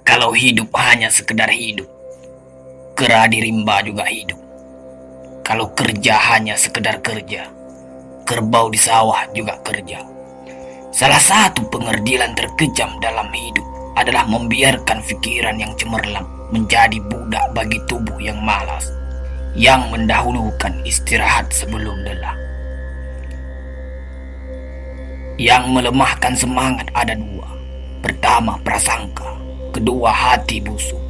Kalau hidup hanya sekedar hidup, kera di rimba juga hidup. Kalau kerja hanya sekedar kerja, kerbau di sawah juga kerja. Salah satu pengerdilan terkejam dalam hidup adalah membiarkan pikiran yang cemerlang menjadi budak bagi tubuh yang malas, yang mendahulukan istirahat sebelum lelah. Yang melemahkan semangat ada dua. Pertama, prasangka. Kedua, hati busuk.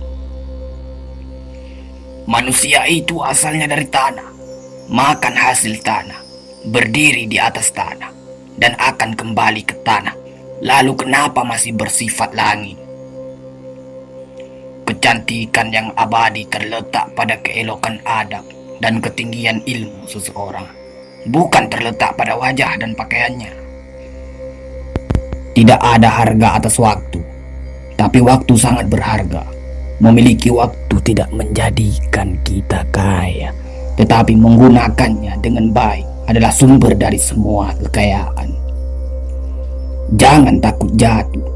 Manusia itu asalnya dari tanah, makan hasil tanah, berdiri di atas tanah, dan akan kembali ke tanah. Lalu kenapa masih bersifat langit? Kecantikan yang abadi terletak pada keelokan adab dan ketinggian ilmu seseorang, bukan terletak pada wajah dan pakaiannya. Tidak ada harga atas waktu, tapi waktu sangat berharga. Memiliki waktu tidak menjadikan kita kaya, tetapi menggunakannya dengan baik adalah sumber dari semua kekayaan. Jangan takut jatuh,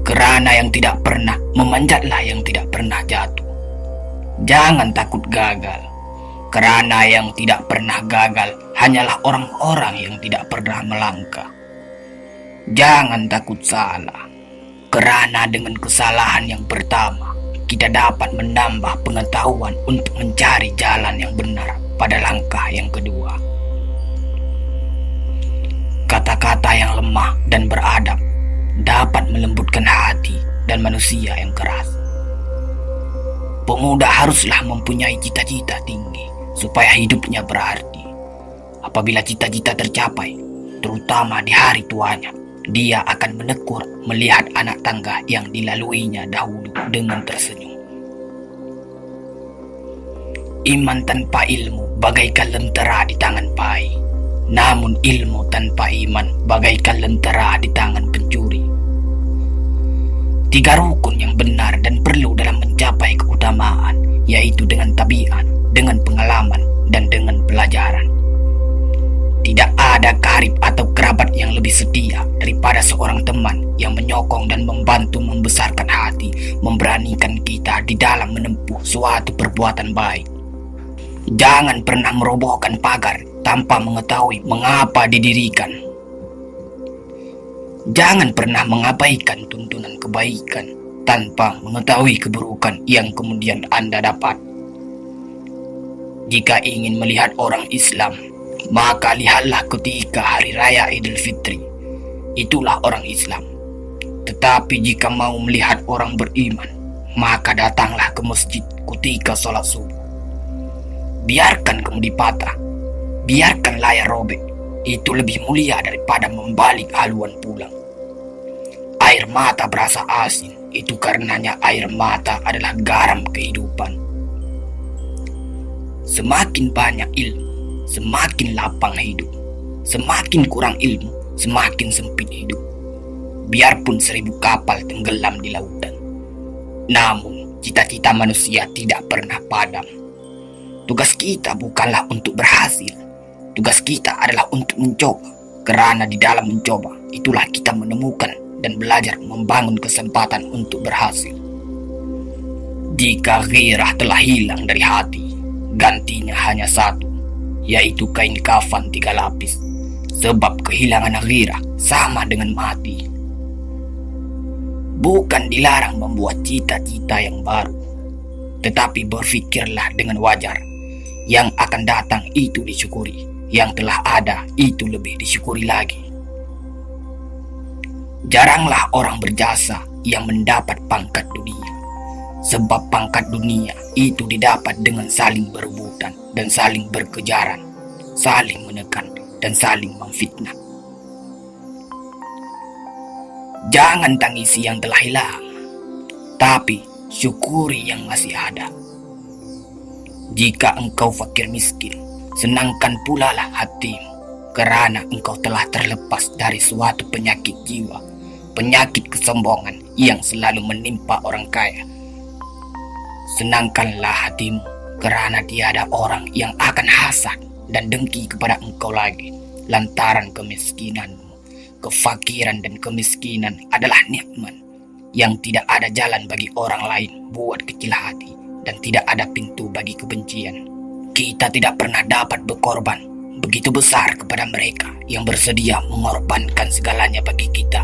kerana yang tidak pernah memanjatlah yang tidak pernah jatuh. Jangan takut gagal, kerana yang tidak pernah gagal hanyalah orang-orang yang tidak pernah melangkah. Jangan takut salah, kerana dengan kesalahan yang pertama, kita dapat menambah pengetahuan untuk mencari jalan yang benar pada langkah yang kedua. Kata-kata yang lemah dan beradab dapat melembutkan hati dan manusia yang keras. Pemuda haruslah mempunyai cita-cita tinggi supaya hidupnya berarti. Apabila cita-cita tercapai, terutama di hari tuanya, dia akan menekur melihat anak tangga yang dilaluinya dahulu dengan tersenyum. Iman tanpa ilmu bagaikan lentera di tangan pai, namun ilmu tanpa iman bagaikan lentera di tangan pencuri. Tiga rukun yang benar dan perlu dalam mencapai keutamaan, yaitu dengan tabiat, dengan pengalaman, dan dengan pelajaran. Tidak ada karib atau kerabat yang lebih setia daripada seorang teman yang menyokong dan membantu membesarkan hati, memberanikan kita di dalam menempuh suatu perbuatan baik. Jangan pernah merobohkan pagar tanpa mengetahui mengapa didirikan. Jangan pernah mengabaikan tuntunan kebaikan tanpa mengetahui keburukan yang kemudian Anda dapat. Jika ingin melihat orang Islam, maka lihatlah ketika hari raya Idul Fitri. Itulah orang Islam. Tetapi jika mau melihat orang beriman, maka datanglah ke masjid ketika sholat subuh. Biarkan kemudi patah, biarkan layar robek. Itu lebih mulia daripada membalik haluan pulang. Air mata berasa asin, itu karenanya air mata adalah garam kehidupan. Semakin banyak ilmu, semakin lapang hidup. Semakin kurang ilmu, semakin sempit hidup. Biarpun 1000 kapal tenggelam di lautan, namun cita-cita manusia tidak pernah padam. Tugas kita bukanlah untuk berhasil. Tugas kita adalah untuk mencoba. Kerana di dalam mencoba, itulah kita menemukan dan belajar membangun kesempatan untuk berhasil. Jika ghirah telah hilang dari hati, gantinya hanya satu, yaitu kain kafan 3 lapis. Sebab kehilangan ghirah sama dengan mati. Bukan dilarang membuat cita-cita yang baru, tetapi berfikirlah dengan wajar. Yang akan datang itu disyukuri, yang telah ada itu lebih disyukuri lagi. Jaranglah orang berjasa yang mendapat pangkat dunia, sebab pangkat dunia itu didapat dengan saling berebutan dan saling berkejaran, saling menekan dan saling memfitnah. Jangan tangisi yang telah hilang, tapi syukuri yang masih ada. Jika engkau fakir miskin, senangkan pula lah hatimu, kerana engkau telah terlepas dari suatu penyakit jiwa, penyakit kesombongan yang selalu menimpa orang kaya. Senangkanlah hatimu, kerana tiada orang yang akan hasad dan dengki kepada engkau lagi, lantaran kemiskinanmu. Kefakiran dan kemiskinan adalah nikmat, yang tidak ada jalan bagi orang lain buat kecil hati dan tidak ada pintu bagi kebencian. Kita tidak pernah dapat berkorban begitu besar kepada mereka yang bersedia mengorbankan segalanya bagi kita.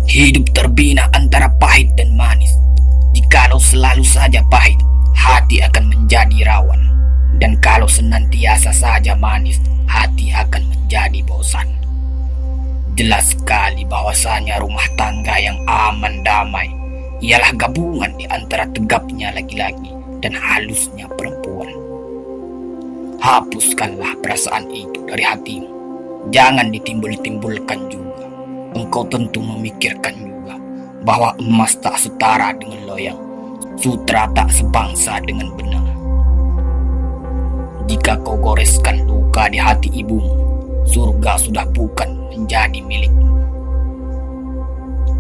Hidup terbina antara pahit dan manis. Jikalau selalu saja pahit, hati akan menjadi rawan. Dan kalau senantiasa saja manis, hati akan menjadi bosan. Jelas sekali bahwasanya rumah tangga yang aman damai ialah gabungan di antara tegapnya laki-laki dan halusnya perempuan. Hapuskanlah perasaan itu dari hatimu. Jangan ditimbul-timbulkan juga. Engkau tentu memikirkan juga bahwa emas tak setara dengan loyang, sutra tak sebangsa dengan benang. Jika kau goreskan luka di hati ibumu, surga sudah bukan menjadi milikmu.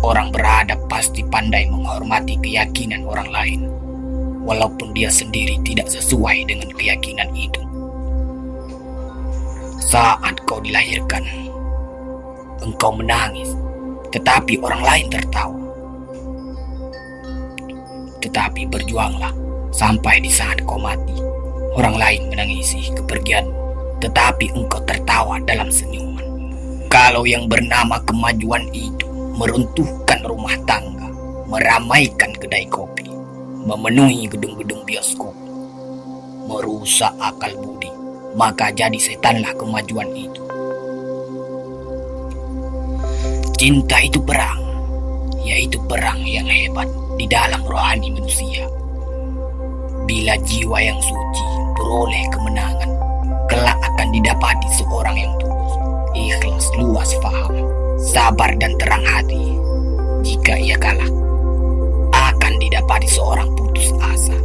Orang beradab pasti pandai menghormati keyakinan orang lain, walaupun dia sendiri tidak sesuai dengan keyakinan itu. Saat kau dilahirkan, engkau menangis, tetapi orang lain tertawa. Tetapi berjuanglah sampai di saat kau mati. Orang lain menangisi kepergianmu, tetapi engkau tertawa dalam senyuman. Kalau yang bernama kemajuan itu meruntuhkan rumah tangga, meramaikan kedai kopi, memenuhi gedung-gedung bioskop, merusak akal budi, maka jadi setanlah kemajuan itu. Cinta itu perang, yaitu perang yang hebat di dalam rohani manusia. Bila jiwa yang suci beroleh kemenangan, kelak akan didapati seorang yang tulus, ikhlas, luas faham, sabar dan terang hati. Jika ia kalah, akan didapati seorang putus asa,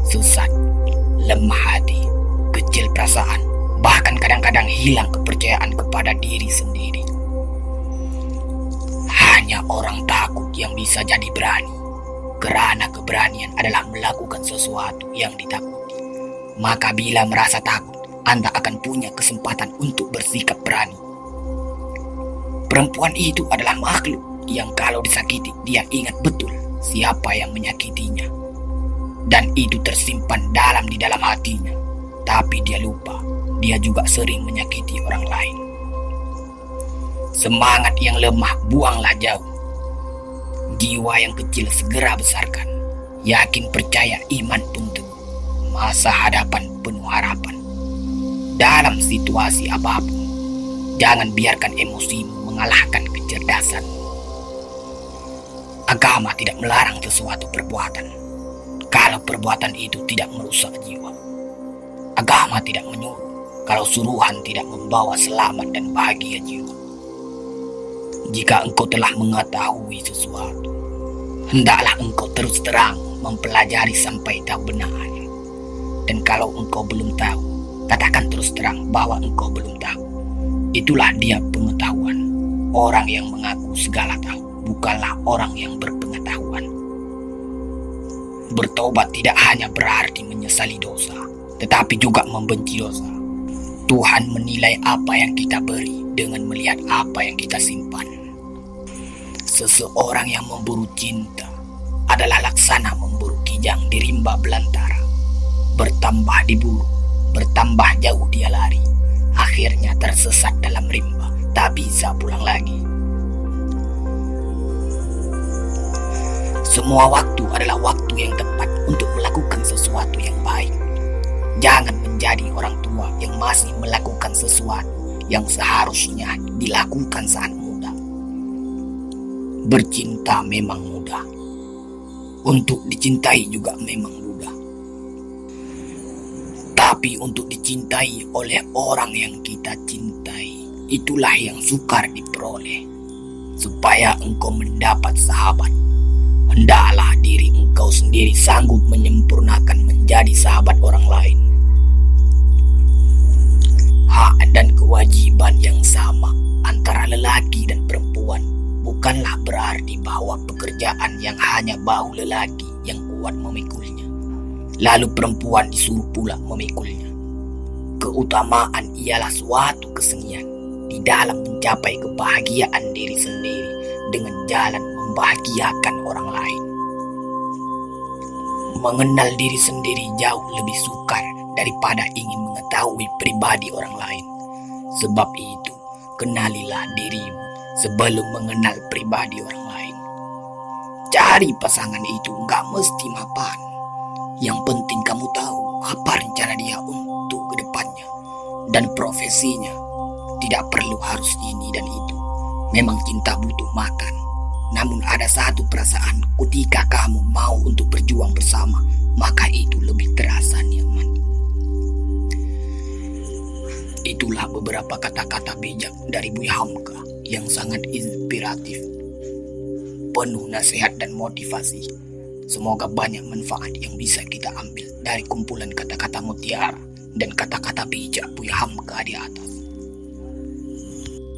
sesat, lemah hati, kecil perasaan, bahkan kadang-kadang hilang kepercayaan kepada diri sendiri. Hanya orang takut yang bisa jadi berani, karena keberanian adalah melakukan sesuatu yang ditakuti. Maka bila merasa takut, Anda akan punya kesempatan untuk bersikap berani. Perempuan itu adalah makhluk yang kalau disakiti, dia ingat betul siapa yang menyakitinya. Dan itu tersimpan dalam di dalam hatinya. Tapi dia lupa, dia juga sering menyakiti orang lain. Semangat yang lemah buanglah jauh. Jiwa yang kecil segera besarkan. Yakin percaya iman pun teguh. Masa hadapan penuh harapan. Dalam situasi apapun, jangan biarkan emosimu mengalahkan kecerdasan. Agama tidak melarang sesuatu perbuatan kalau perbuatan itu tidak merusak jiwa. Agama tidak menyuruh kalau suruhan tidak membawa selamat dan bahagia jiwa. Jika engkau telah mengetahui sesuatu, hendaklah engkau terus terang mempelajari sampai tahu benarnya. Dan kalau engkau belum tahu, katakan terus terang bahwa engkau belum tahu. Itulah dia pengetahuan. Orang yang mengaku segala tahu bukanlah orang yang berpengetahuan. Bertobat tidak hanya berarti menyesali dosa, tetapi juga membenci dosa. Tuhan menilai apa yang kita beri dengan melihat apa yang kita simpan. Seseorang yang memburu cinta adalah laksana memburu kijang di rimba belantara. Bertambah diburu, bertambah jauh dia lari. Akhirnya tersesat dalam rimba, tak bisa pulang lagi. Semua waktu adalah waktu yang tepat untuk melakukan sesuatu yang baik. Jangan menjadi orang tua yang masih melakukan sesuatu yang seharusnya dilakukan saat muda. Bercinta memang mudah. Untuk dicintai juga memang mudah. Tapi untuk dicintai oleh orang yang kita cintai, itulah yang sukar diperoleh. Supaya engkau mendapat sahabat, hendaklah diri engkau sendiri sanggup menyempurnakan menjadi sahabat orang lain. Hak dan kewajiban yang sama antara lelaki dan perempuan bukanlah berarti bahwa pekerjaan yang hanya bahu lelaki yang kuat memikulnya, lalu perempuan disuruh pula memikulnya. Keutamaan ialah suatu kesenian di dalam mencapai kebahagiaan diri sendiri dengan jalan membahagiakan orang lain. Mengenal diri sendiri jauh lebih sukar daripada ingin mengetahui pribadi orang lain. Sebab itu, kenalilah dirimu sebelum mengenal pribadi orang lain. Cari pasangan itu gak mesti mapan. Yang penting kamu tahu apa rencana dia untuk kedepannya dan profesinya. Tidak perlu harus ini dan itu. Memang cinta butuh makan. Namun ada satu perasaan, ketika kamu mau untuk berjuang bersama, maka itu lebih terasa nyaman. Itulah beberapa kata-kata bijak dari Buya Hamka yang sangat inspiratif, penuh nasihat dan motivasi. Semoga banyak manfaat yang bisa kita ambil dari kumpulan kata-kata mutiara dan kata-kata bijak Buya Hamka di atas.